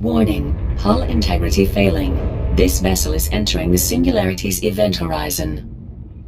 Warning, hull integrity failing. This vessel is entering the Singularity's event horizon.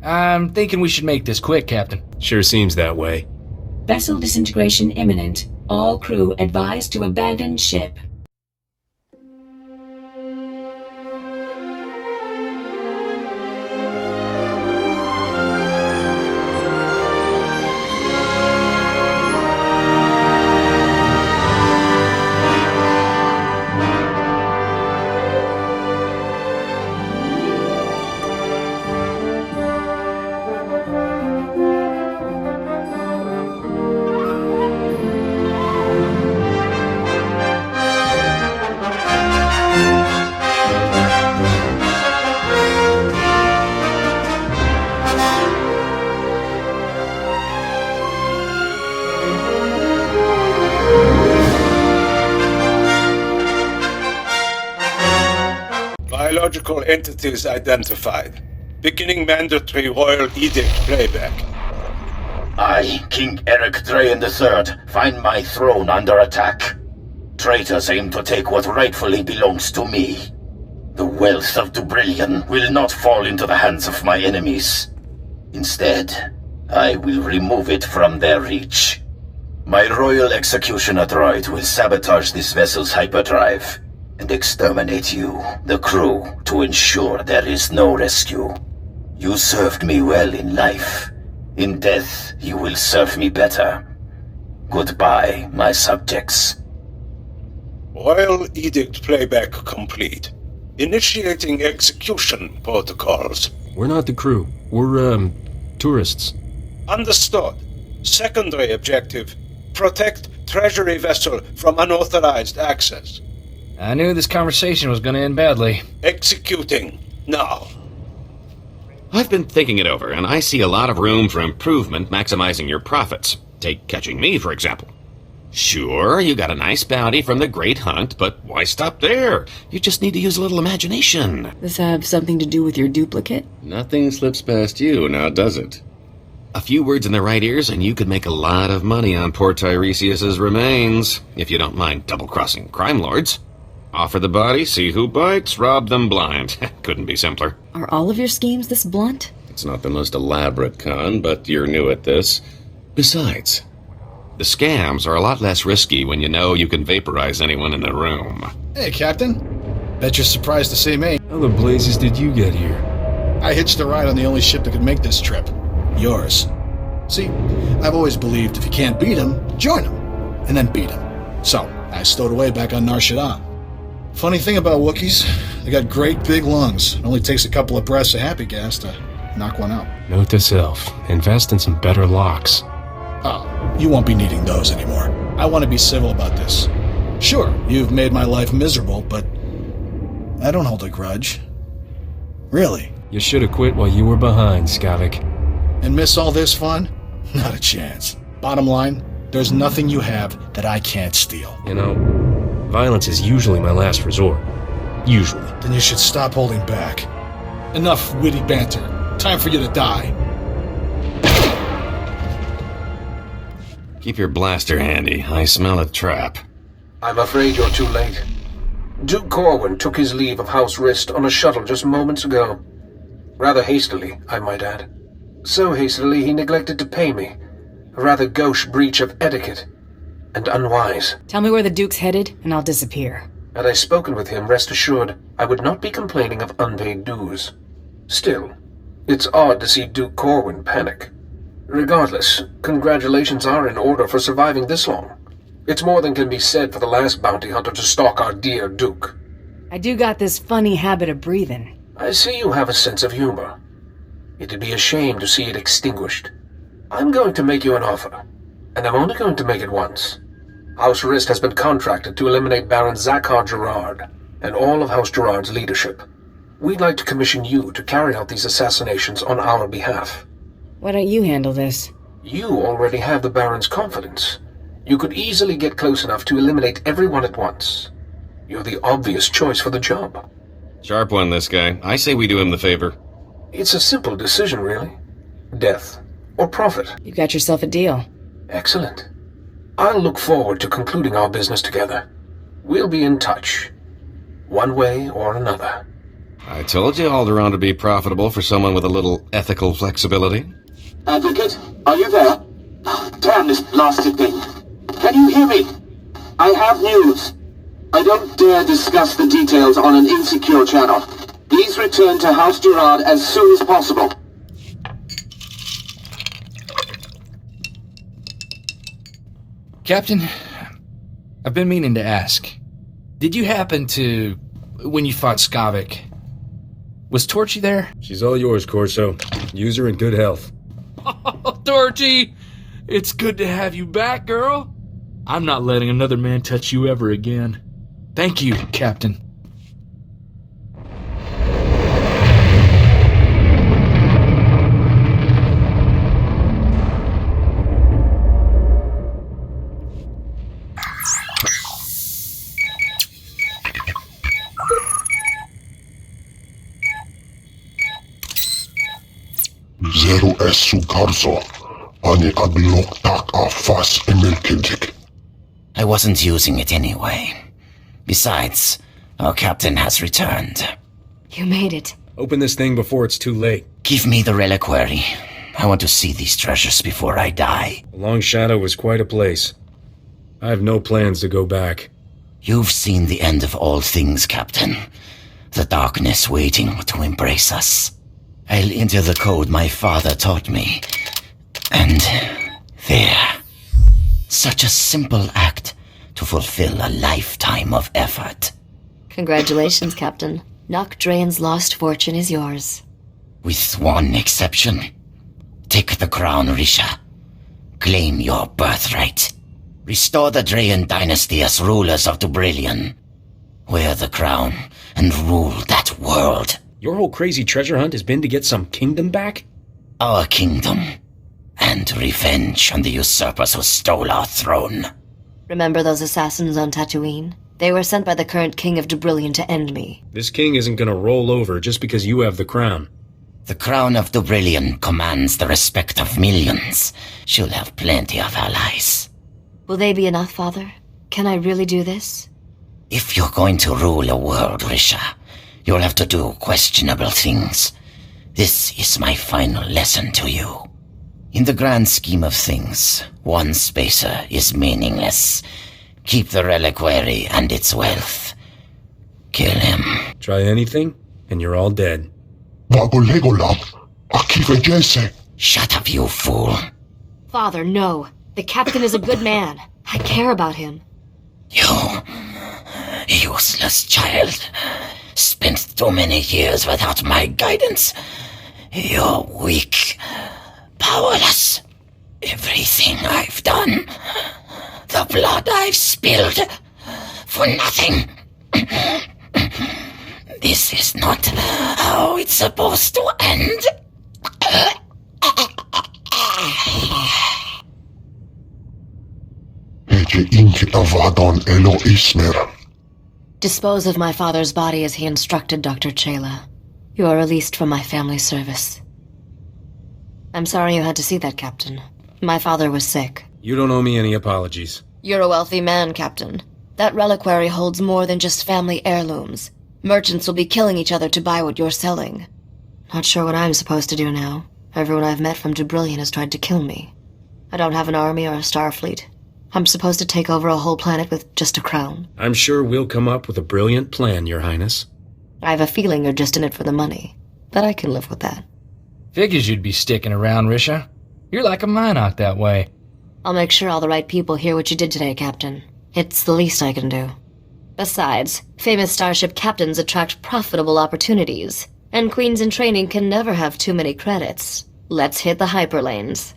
I'm thinking we should make this quick, Captain. Sure seems that way. Vessel disintegration imminent. All crew advised to abandon ship. Biological entities identified. Beginning mandatory royal edict playback. I, King Eric Draen III, find my throne under attack. Traitors aim to take what rightfully belongs to me. The wealth of Dubrillion will not fall into the hands of my enemies. Instead, I will remove it from their reach. My royal executioner droid will sabotage this vessel's hyperdrive and exterminate you, the crew, to ensure there is no rescue. You served me well in life. In death, you will serve me better. Goodbye, my subjects. Royal edict playback complete. Initiating execution protocols. We're not the crew. We're, tourists. Understood. Secondary objective. Protect treasury vessel from unauthorized access. I knew this conversation was going to end badly. Executing. Now. I've been thinking it over, and I see a lot of room for improvement maximizing your profits. Take catching me, for example. Sure, you got a nice bounty from the Great Hunt, but why stop there? You just need to use a little imagination. Does that have something to do with your duplicate? Nothing slips past you, now does it? A few words in the right ears, and you could make a lot of money on poor Tiresias's remains, if you don't mind double-crossing crime lords. Offer the body, see who bites, rob them blind. Couldn't be simpler. Are all of your schemes this blunt? It's not the most elaborate con, but you're new at this. Besides, the scams are a lot less risky when you know you can vaporize anyone in the room. Hey, Captain. Bet you're surprised to see me. How the blazes did you get here? I hitched a ride on the only ship that could make this trip. Yours. See, I've always believed if you can't beat him, join him, and then beat him. So, I stowed away back on Nar Shaddaa. Funny thing about Wookiees, they got great big lungs. It only takes a couple of breaths of happy gas to knock one out. Note to self, invest in some better locks. Oh, you won't be needing those anymore. I want to be civil about this. Sure, you've made my life miserable, but I don't hold a grudge. Really. You should have quit while you were behind, Skavik. And miss all this fun? Not a chance. Bottom line, there's nothing you have that I can't steal. You know, violence is usually my last resort. Usually. Then you should stop holding back. Enough witty banter. Time for you to die. Keep your blaster handy. I smell a trap. I'm afraid you're too late. Duke Corwin took his leave of House Rist on a shuttle just moments ago. Rather hastily, I might add. So hastily he neglected to pay me. A rather gauche breach of etiquette. And unwise. Tell me where the Duke's headed, and I'll disappear. Had I spoken with him, rest assured, I would not be complaining of unpaid dues. Still, it's odd to see Duke Corwin panic. Regardless, congratulations are in order for surviving this long. It's more than can be said for the last bounty hunter to stalk our dear Duke. I do got this funny habit of breathing. I see you have a sense of humor. It'd be a shame to see it extinguished. I'm going to make you an offer, and I'm only going to make it once. House Rist has been contracted to eliminate Baron Zakhar Gerard and all of House Gerard's leadership. We'd like to commission you to carry out these assassinations on our behalf. Why don't you handle this? You already have the Baron's confidence. You could easily get close enough to eliminate everyone at once. You're the obvious choice for the job. Sharp one, this guy. I say we do him the favor. It's a simple decision, really. Death or profit. You got yourself a deal. Excellent. I'll look forward to concluding our business together. We'll be in touch. One way or another. I told you Alderaan would be profitable for someone with a little ethical flexibility. Advocate, are you there? Damn this blasted thing. Can you hear me? I have news. I don't dare discuss the details on an insecure channel. Please return to House Gerard as soon as possible. Captain, I've been meaning to ask. Did you happen to... when you fought Skavik, was Torchy there? She's all yours, Corso. Use her in good health. Oh, Torchy! It's good to have you back, girl. I'm not letting another man touch you ever again. Thank you, Captain. Zero S Sukarzo. Ani adlok tak afas emelkindik. I wasn't using it anyway. Besides, our captain has returned. You made it. Open this thing before it's too late. Give me the reliquary. I want to see these treasures before I die. The Long Shadow was quite a place. I have no plans to go back. You've seen the end of all things, Captain. The darkness waiting to embrace us. I'll enter the code my father taught me. And there. Such a simple act to fulfill a lifetime of effort. Congratulations, Captain. Nock Draen's lost fortune is yours. With one exception. Take the crown, Risha. Claim your birthright. Restore the Draen dynasty as rulers of Dubrillion. Wear the crown and rule that world. Your whole crazy treasure hunt has been to get some kingdom back? Our kingdom. And revenge on the usurpers who stole our throne. Remember those assassins on Tatooine? They were sent by the current king of Dubrillion to end me. This king isn't gonna roll over just because you have the crown. The crown of Dubrillion commands the respect of millions. She'll have plenty of allies. Will they be enough, Father? Can I really do this? If you're going to rule a world, Risha, you'll have to do questionable things. This is my final lesson to you. In the grand scheme of things, one spacer is meaningless. Keep the reliquary and its wealth. Kill him. Try anything, and you're all dead. Shut up, you fool. Father, no. The captain is a good man. I care about him. You useless child. Spent too many years without my guidance. You're weak. Powerless. Everything I've done, the blood I've spilled, for nothing. This is not how it's supposed to end. Dispose of my father's body as he instructed, Dr. Chayla. You are released from my family service. I'm sorry you had to see that, Captain. My father was sick. You don't owe me any apologies. You're a wealthy man, Captain. That reliquary holds more than just family heirlooms. Merchants will be killing each other to buy what you're selling. Not sure what I'm supposed to do now. Everyone I've met from Dubrillion has tried to kill me. I don't have an army or a star fleet. I'm supposed to take over a whole planet with just a crown. I'm sure we'll come up with a brilliant plan, Your Highness. I have a feeling you're just in it for the money, but I can live with that. Figures you'd be sticking around, Risha. You're like a Minoc that way. I'll make sure all the right people hear what you did today, Captain. It's the least I can do. Besides, famous starship captains attract profitable opportunities, and queens in training can never have too many credits. Let's hit the hyperlanes.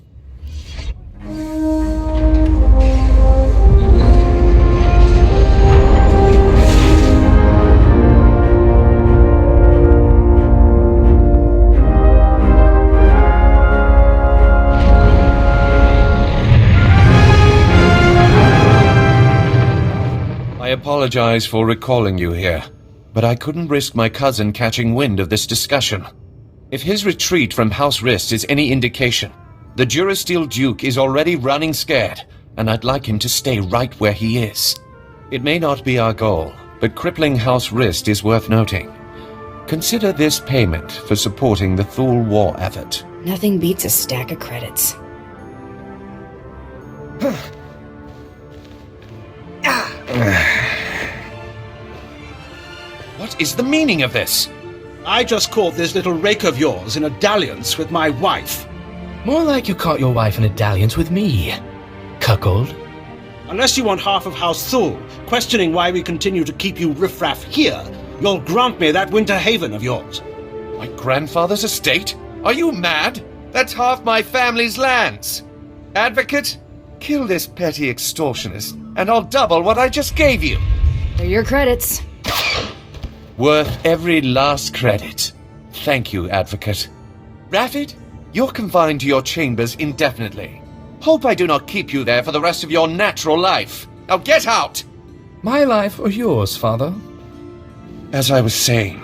I apologize for recalling you here, but I couldn't risk my cousin catching wind of this discussion. If his retreat from House Rist is any indication, the Durasteel Duke is already running scared, and I'd like him to stay right where he is. It may not be our goal, but crippling House Rist is worth noting. Consider this payment for supporting the Thule war effort. Nothing beats a stack of credits. What is the meaning of this? I just caught this little rake of yours in a dalliance with my wife. More like you caught your wife in a dalliance with me, cuckold. Unless you want half of House Thule, questioning why we continue to keep you riffraff here, you'll grant me that winter haven of yours. My grandfather's estate? Are you mad? That's half my family's lands. Advocate, kill this petty extortionist, and I'll double what I just gave you. They're your credits. Worth every last credit. Thank you, Advocate. Rapid, you're confined to your chambers indefinitely. Hope I do not keep you there for the rest of your natural life. Now get out! My life or yours, Father? As I was saying,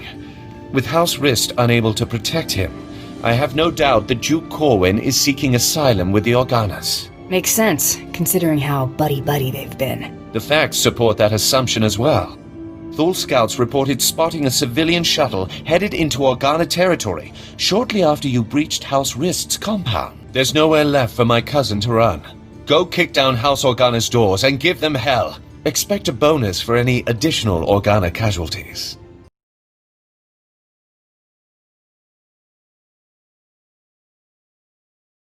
with House Rist unable to protect him, I have no doubt that Duke Corwin is seeking asylum with the Organas. Makes sense, considering how buddy-buddy they've been. The facts support that assumption as well. Thule scouts reported spotting a civilian shuttle headed into Organa territory shortly after you breached House Rist's compound. There's nowhere left for my cousin to run. Go kick down House Organa's doors and give them hell. Expect a bonus for any additional Organa casualties.